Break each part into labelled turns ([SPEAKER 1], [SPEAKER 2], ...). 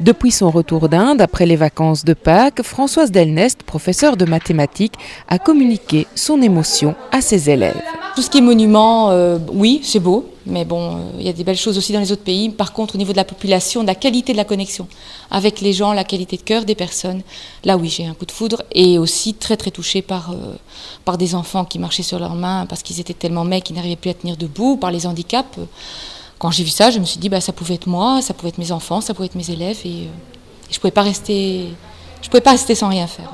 [SPEAKER 1] Depuis son retour d'Inde, après les vacances de Pâques, Françoise Delnest, professeure de mathématiques, a communiqué son émotion à ses élèves.
[SPEAKER 2] Tout ce qui est monument, oui, c'est beau, mais bon, il y a des belles choses aussi dans les autres pays. Par contre, au niveau de la population, de la qualité de la connexion avec les gens, la qualité de cœur des personnes, là oui, j'ai un coup de foudre. Et aussi très très touchée par des enfants qui marchaient sur leurs mains parce qu'ils étaient tellement maigres qu'ils n'arrivaient plus à tenir debout, par les handicaps. Quand j'ai vu ça, je me suis dit, ça pouvait être moi, ça pouvait être mes enfants, ça pouvait être mes élèves, et je pouvais pas rester sans rien faire.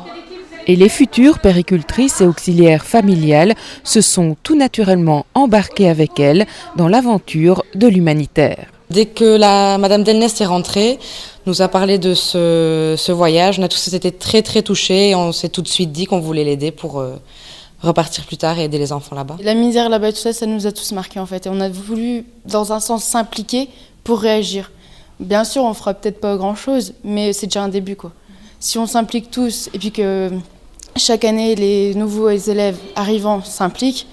[SPEAKER 1] Et les futures péricultrices et auxiliaires familiales se sont tout naturellement embarquées avec elle dans l'aventure de l'humanitaire.
[SPEAKER 2] Dès que Madame Delnest est rentrée, nous a parlé de ce voyage, on a tous été très très touchés et on s'est tout de suite dit qu'on voulait l'aider pour repartir plus tard et aider les enfants là-bas.
[SPEAKER 3] La misère là-bas, tout ça, ça nous a tous marqués en fait. Et on a voulu, dans un sens, s'impliquer pour réagir. Bien sûr, on fera peut-être pas grand-chose, mais c'est déjà un début, quoi. Si on s'implique tous et puis que chaque année, les nouveaux élèves arrivants s'impliquent,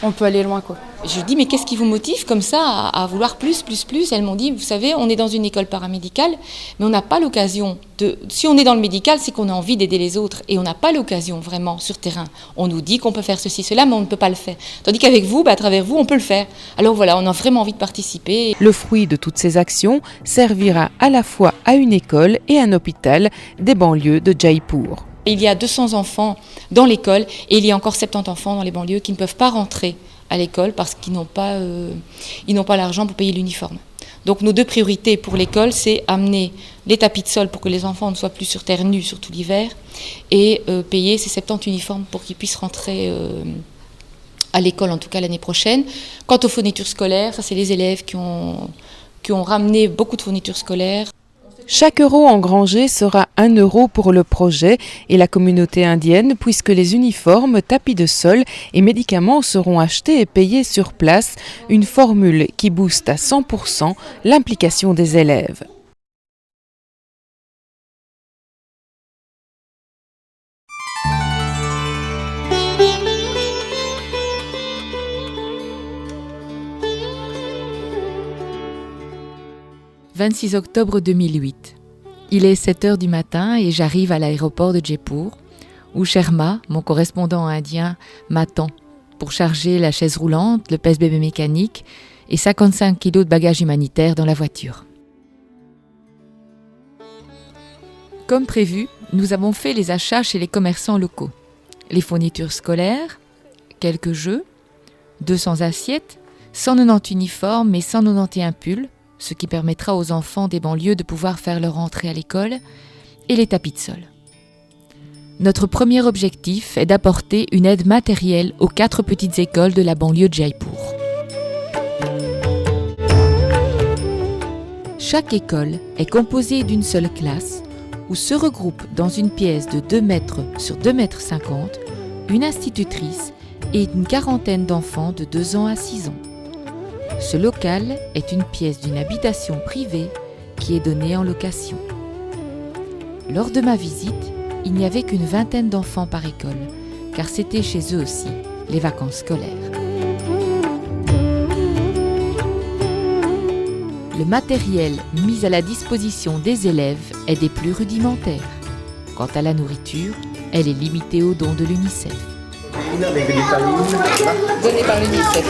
[SPEAKER 3] on peut aller loin, quoi.
[SPEAKER 2] Je lui dis, mais qu'est-ce qui vous motive comme ça à vouloir plus? Elles m'ont dit, vous savez, on est dans une école paramédicale, mais on n'a pas l'occasion de... Si on est dans le médical, c'est qu'on a envie d'aider les autres, et on n'a pas l'occasion vraiment sur terrain. On nous dit qu'on peut faire ceci, cela, mais on ne peut pas le faire. Tandis qu'avec vous, à travers vous, on peut le faire. Alors voilà, on a vraiment envie de participer.
[SPEAKER 1] Le fruit de toutes ces actions servira à la fois à une école et un hôpital des banlieues de Jaipur.
[SPEAKER 2] Il y a 200 enfants dans l'école et il y a encore 70 enfants dans les banlieues qui ne peuvent pas rentrer à l'école parce qu'ils n'ont pas l'argent pour payer l'uniforme. Donc nos deux priorités pour l'école, c'est amener les tapis de sol pour que les enfants ne soient plus sur terre nue, surtout l'hiver, et payer ces 70 uniformes pour qu'ils puissent rentrer à l'école, en tout cas l'année prochaine. Quant aux fournitures scolaires, ça c'est les élèves qui ont ramené beaucoup de fournitures scolaires.
[SPEAKER 1] Chaque euro engrangé sera 1 euro pour le projet et la communauté indienne, puisque les uniformes, tapis de sol et médicaments seront achetés et payés sur place, une formule qui booste à 100% l'implication des élèves. «
[SPEAKER 4] 26 octobre 2008. Il est 7h du matin et j'arrive à l'aéroport de Jaipur, où Sharma, mon correspondant indien, m'attend pour charger la chaise roulante, le pèse-bébé mécanique et 55 kilos de bagages humanitaires dans la voiture. Comme prévu, nous avons fait les achats chez les commerçants locaux. Les fournitures scolaires, quelques jeux, 200 assiettes, 190 uniformes et 191 pulls, ce qui permettra aux enfants des banlieues de pouvoir faire leur entrée à l'école, et les tapis de sol. Notre premier objectif est d'apporter une aide matérielle aux 4 petites écoles de la banlieue de Jaipur. Chaque école est composée d'une seule classe où se regroupent dans une pièce de 2 mètres sur 2 mètres 50 une institutrice et une quarantaine d'enfants de 2 ans à 6 ans. Ce local est une pièce d'une habitation privée qui est donnée en location. Lors de ma visite, il n'y avait qu'une vingtaine d'enfants par école, car c'était chez eux aussi les vacances scolaires. Le matériel mis à la disposition des élèves est des plus rudimentaires. Quant à la nourriture, elle est limitée aux dons de l'UNICEF.
[SPEAKER 2] Donné par l'UNICEF.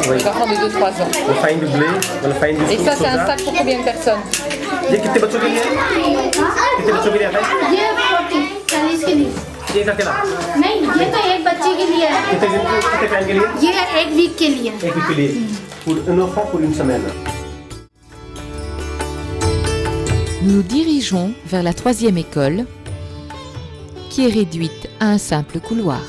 [SPEAKER 2] Les enfants de 2-3 ans. Et ça, c'est un sac pour combien de personnes?
[SPEAKER 4] Nous nous dirigeons vers la 3e école, qui est réduite à un simple couloir.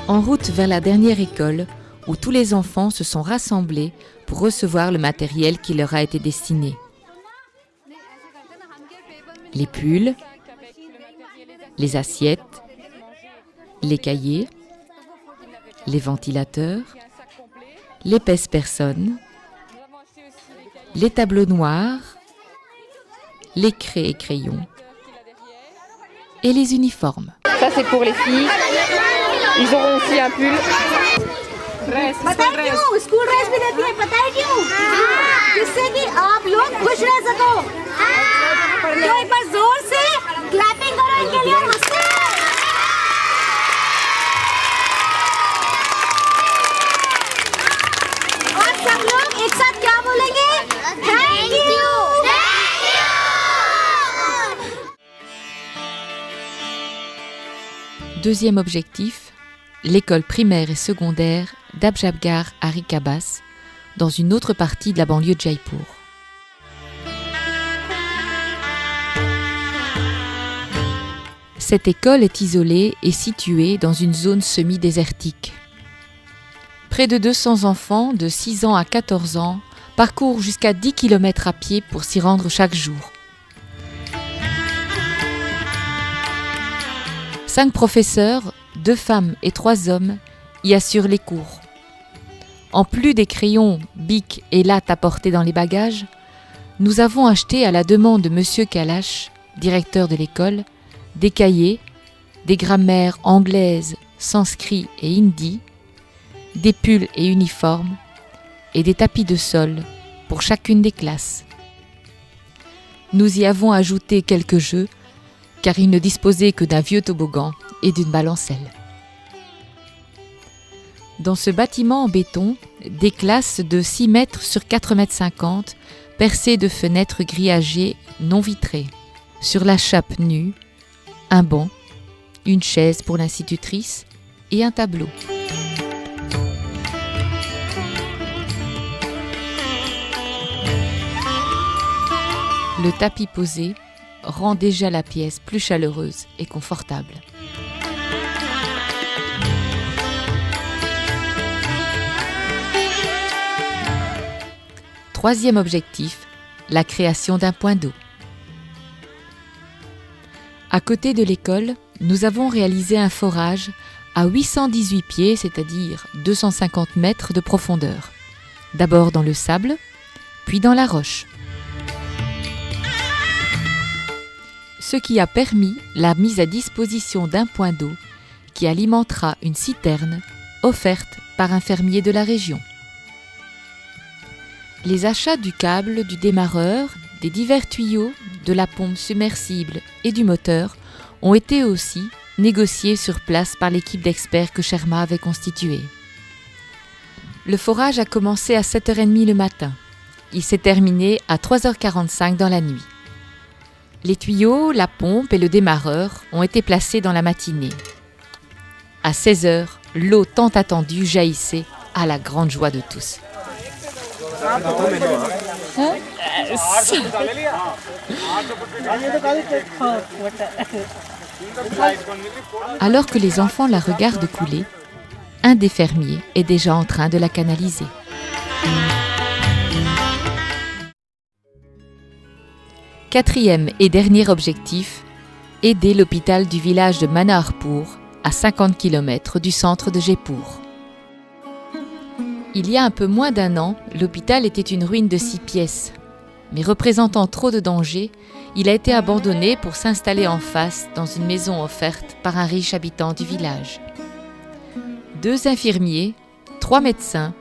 [SPEAKER 4] En route vers la dernière école, où tous les enfants se sont rassemblés pour recevoir le matériel qui leur a été destiné. Les pulls, les assiettes, les cahiers, les ventilateurs, les pèse-personnes, les tableaux noirs, les craies et crayons et les uniformes.
[SPEAKER 5] Ça c'est pour les filles. Ils auront aussi un pull.
[SPEAKER 6] School dress भी देती है पता है क्यों जिससे कि आप लोग खुश रह सको तो एक बार जोर से क्लैपिंग करो इनके लिए मस्त और सब लोग एक साथ क्या बोलेंगे thank you
[SPEAKER 4] Deuxième objectif, l'école primaire et secondaire d'Abjabgar Harikabas, dans une autre partie de la banlieue de Jaipur. Cette école est isolée et située dans une zone semi-désertique. Près de 200 enfants de 6 ans à 14 ans parcourent jusqu'à 10 km à pied pour s'y rendre chaque jour. 5 professeurs, 2 femmes et 3 hommes y assurent les cours. En plus des crayons, bics et lattes apportés dans les bagages, nous avons acheté à la demande de M. Kalash, directeur de l'école, des cahiers, des grammaires anglaises, sanskrit et hindi, des pulls et uniformes et des tapis de sol pour chacune des classes. Nous y avons ajouté quelques jeux car il ne disposait que d'un vieux toboggan et d'une balancelle. Dans ce bâtiment en béton, des classes de 6 mètres sur 4 mètres 50, percées de fenêtres grillagées non vitrées. Sur la chape nue, un banc, une chaise pour l'institutrice et un tableau. Le tapis posé rend déjà la pièce plus chaleureuse et confortable. Troisième objectif, la création d'un point d'eau. À côté de l'école, nous avons réalisé un forage à 818 pieds, c'est-à-dire 250 mètres de profondeur. D'abord dans le sable, puis dans la roche. Ce qui a permis la mise à disposition d'un point d'eau qui alimentera une citerne offerte par un fermier de la région. Les achats du câble, du démarreur, des divers tuyaux, de la pompe submersible et du moteur ont été aussi négociés sur place par l'équipe d'experts que Sherma avait constituée. Le forage a commencé à 7h30 le matin. Il s'est terminé à 3h45 dans la nuit. Les tuyaux, la pompe et le démarreur ont été placés dans la matinée. À 16h, l'eau tant attendue jaillissait à la grande joie de tous. Alors que les enfants la regardent couler, un des fermiers est déjà en train de la canaliser. Quatrième et dernier objectif, aider l'hôpital du village de Manarpur à 50 km du centre de Jaipur. Il y a un peu moins d'un an, l'hôpital était une ruine de 6 pièces. Mais représentant trop de dangers, il a été abandonné pour s'installer en face dans une maison offerte par un riche habitant du village. 2 infirmiers, 3 médecins,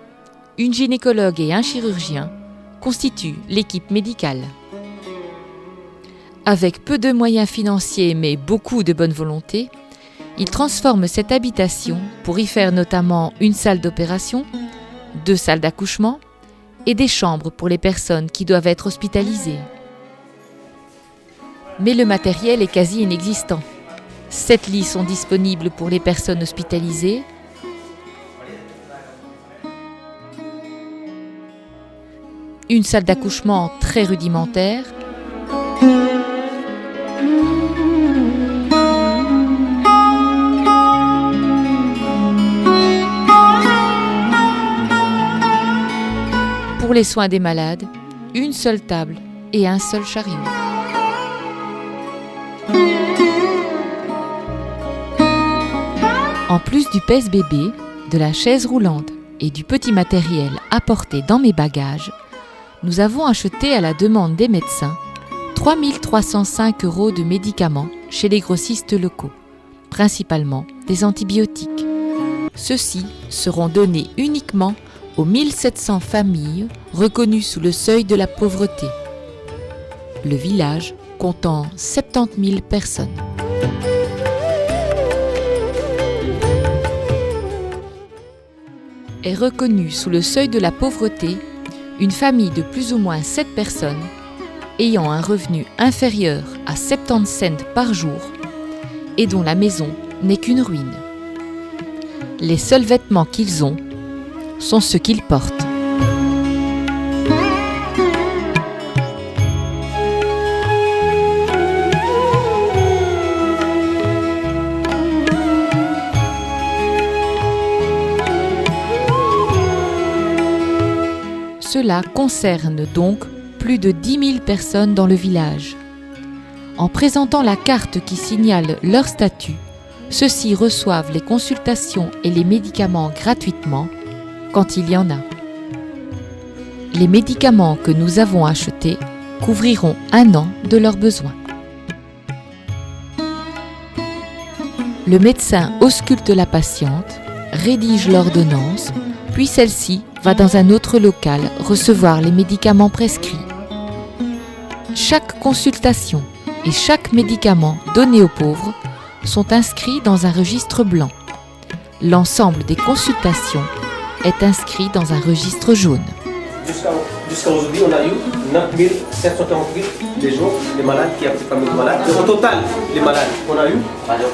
[SPEAKER 4] une gynécologue et un chirurgien constituent l'équipe médicale. Avec peu de moyens financiers mais beaucoup de bonne volonté, ils transforment cette habitation pour y faire notamment une salle d'opération, 2 salles d'accouchement et des chambres pour les personnes qui doivent être hospitalisées. Mais le matériel est quasi inexistant. 7 lits sont disponibles pour les personnes hospitalisées, une salle d'accouchement très rudimentaire, pour les soins des malades, une seule table et un seul chariot. En plus du pèse-bébé, de la chaise roulante et du petit matériel apporté dans mes bagages, nous avons acheté à la demande des médecins 3 305 € de médicaments chez les grossistes locaux, principalement des antibiotiques. Ceux-ci seront donnés uniquement aux 1700 familles reconnues sous le seuil de la pauvreté. Le village comptant 70 000 personnes. Est reconnue sous le seuil de la pauvreté une famille de plus ou moins 7 personnes ayant un revenu inférieur à 70 cents par jour et dont la maison n'est qu'une ruine. Les seuls vêtements qu'ils ont sont ceux qu'ils portent. Cela concerne donc plus de 10 000 personnes dans le village. En présentant la carte qui signale leur statut, ceux-ci reçoivent les consultations et les médicaments gratuitement quand il y en a. Les médicaments que nous avons achetés couvriront 1 an de leurs besoins. Le médecin ausculte la patiente, rédige l'ordonnance, puis celle-ci va dans un autre local recevoir les médicaments prescrits. Chaque consultation et chaque médicament donné aux pauvres sont inscrits dans un registre blanc. L'ensemble des consultations est inscrit dans un registre jaune.
[SPEAKER 7] Jusqu'à aujourd'hui, on a eu 9 748 les jours, les malades qui ont été malades. Et au total, les malades, on a eu 35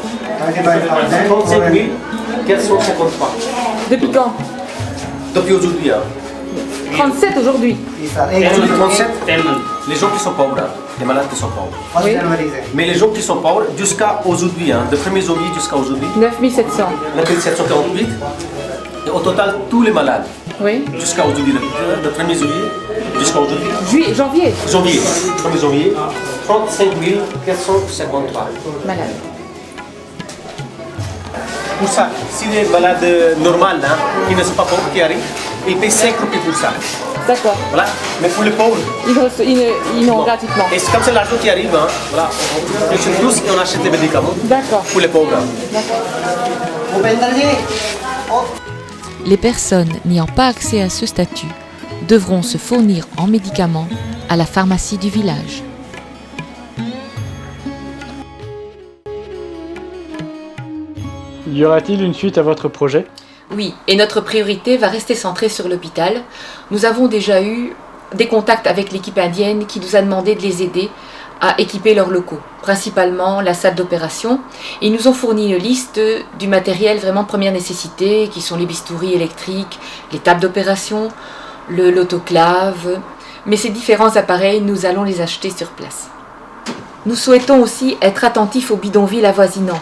[SPEAKER 7] 453.
[SPEAKER 5] Depuis quand?
[SPEAKER 7] Depuis aujourd'hui.
[SPEAKER 5] 37 aujourd'hui.
[SPEAKER 7] 37, les gens qui sont pauvres, les malades qui sont pauvres.
[SPEAKER 5] Oui.
[SPEAKER 7] Mais les gens qui sont pauvres, jusqu'à aujourd'hui, de 1er janvier jusqu'à aujourd'hui,
[SPEAKER 5] 9700.
[SPEAKER 7] 9748. Et au total, tous les malades,
[SPEAKER 5] Oui.
[SPEAKER 7] jusqu'à aujourd'hui, de 1er janvier jusqu'à aujourd'hui.
[SPEAKER 5] Janvier.
[SPEAKER 7] 1er janvier, 35 453.
[SPEAKER 5] Malade.
[SPEAKER 7] Pour ça, si les malades normales, qui ne sont pas pauvres, qui arrivent, ils payent 5 roupies pour ça.
[SPEAKER 5] D'accord.
[SPEAKER 7] Voilà. Mais pour les pauvres,
[SPEAKER 5] Ils n'ont gratuitement.
[SPEAKER 7] et c'est comme c'est l'argent qui arrive, voilà, on touche tous et on achète les médicaments
[SPEAKER 5] D'accord.
[SPEAKER 7] pour les pauvres.
[SPEAKER 4] Les personnes n'ayant pas accès à ce statut devront se fournir en médicaments à la pharmacie du village.
[SPEAKER 8] Y aura-t-il une suite à votre projet ?
[SPEAKER 2] Oui, et notre priorité va rester centrée sur l'hôpital. Nous avons déjà eu des contacts avec l'équipe indienne qui nous a demandé de les aider à équiper leurs locaux, principalement la salle d'opération. Ils nous ont fourni une liste du matériel vraiment de première nécessité, qui sont les bistouris électriques, les tables d'opération, l'autoclave. Mais ces différents appareils, nous allons les acheter sur place. Nous souhaitons aussi être attentifs aux bidonvilles avoisinants,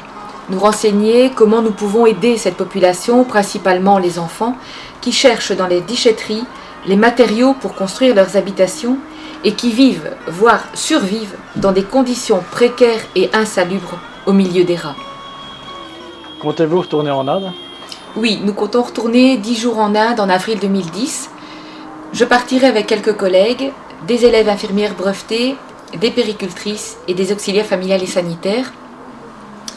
[SPEAKER 2] nous renseigner comment nous pouvons aider cette population, principalement les enfants, qui cherchent dans les déchetteries les matériaux pour construire leurs habitations et qui vivent, voire survivent, dans des conditions précaires et insalubres au milieu des rats.
[SPEAKER 8] Comptez-vous retourner en Inde ?
[SPEAKER 2] Oui, nous comptons retourner 10 jours en Inde en avril 2010. Je partirai avec quelques collègues, des élèves infirmières brevetées, des péricultrices et des auxiliaires familiales et sanitaires.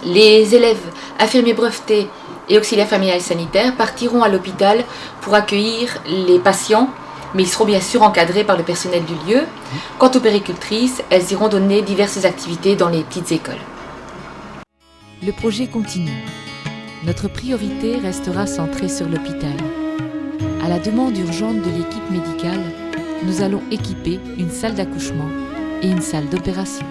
[SPEAKER 2] Les élèves infirmiers brevetés et auxiliaires familiales et sanitaires partiront à l'hôpital pour accueillir les patients, mais ils seront bien sûr encadrés par le personnel du lieu. Quant aux péricultrices, elles iront donner diverses activités dans les petites écoles.
[SPEAKER 4] Le projet continue. Notre priorité restera centrée sur l'hôpital. À la demande urgente de l'équipe médicale, nous allons équiper une salle d'accouchement et une salle d'opération.